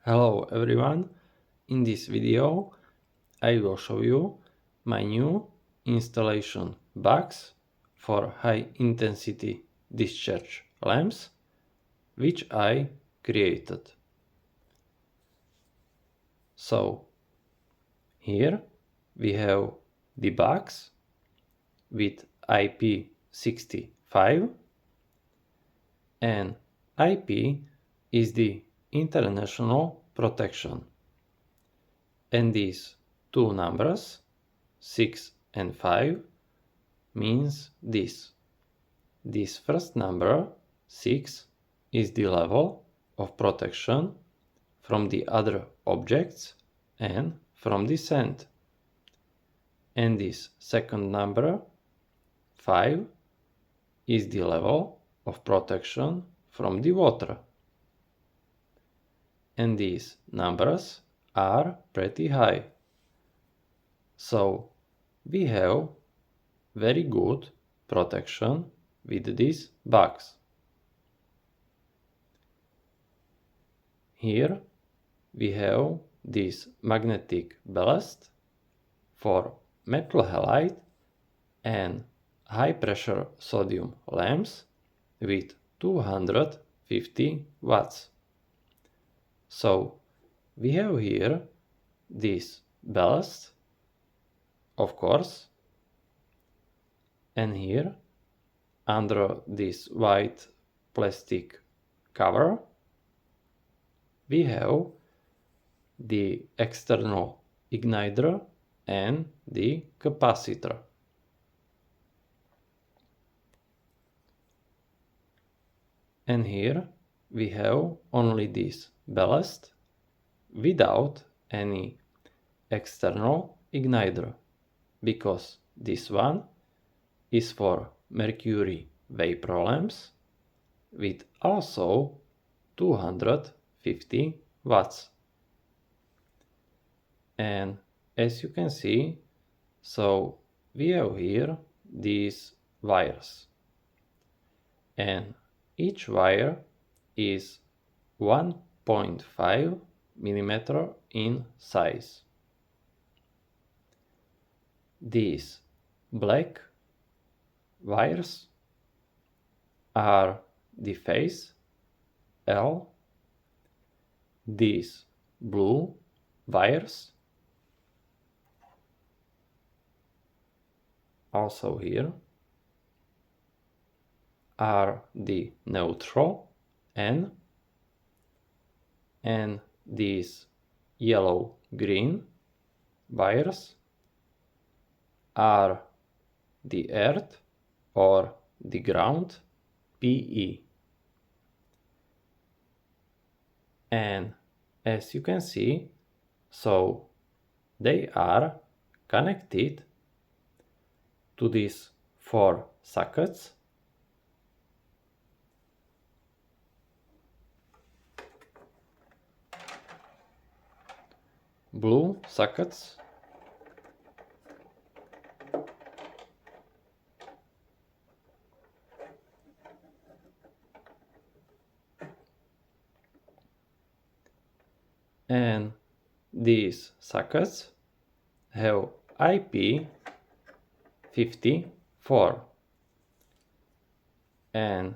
Hello everyone, in this video I will show you my new installation box for high intensity discharge lamps which I created. So here we have the box with IP65 and IP is the international protection. And these two numbers, 6 and 5, means this. This first number, 6, is the level of protection from the other objects and from the sand. And this second number, 5, is the level of protection from the water. And these numbers are pretty high. So we have very good protection with this box. Here we have this magnetic ballast for metal halide and high pressure sodium lamps with 250 watts. So we have here this ballast, of course, and here under this white plastic cover we have the external igniter and the capacitor. And here we have only this ballast without any external igniter, because this one is for mercury vapor lamps with also 250 watts. And as you can see, so we have here these wires, and each wire is 1.5 millimeter in size. These black wires are the phase L. These blue wires, also here, are the neutral N, and these yellow-green wires are the earth or the ground, PE. And as you can see, so they are connected to these 4 sockets. Blue sockets. And these sockets have IP54, and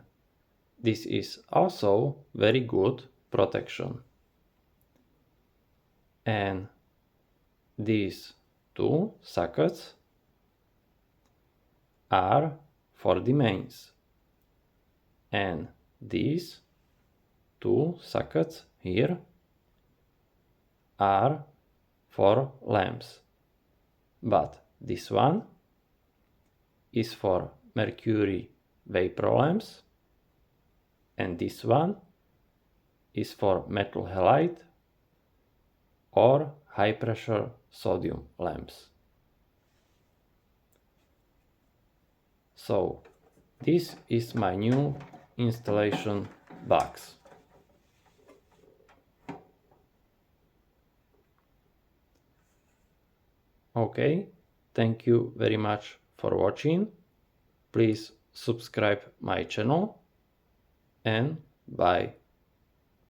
this is also very good protection. And these 2 sockets are for the mains, and these 2 sockets here are for lamps, but this one is for mercury vapor lamps and this one is for metal halide or high pressure sodium lamps. So this is my new installation box. Okay, thank you very much for watching. Please subscribe my channel and bye.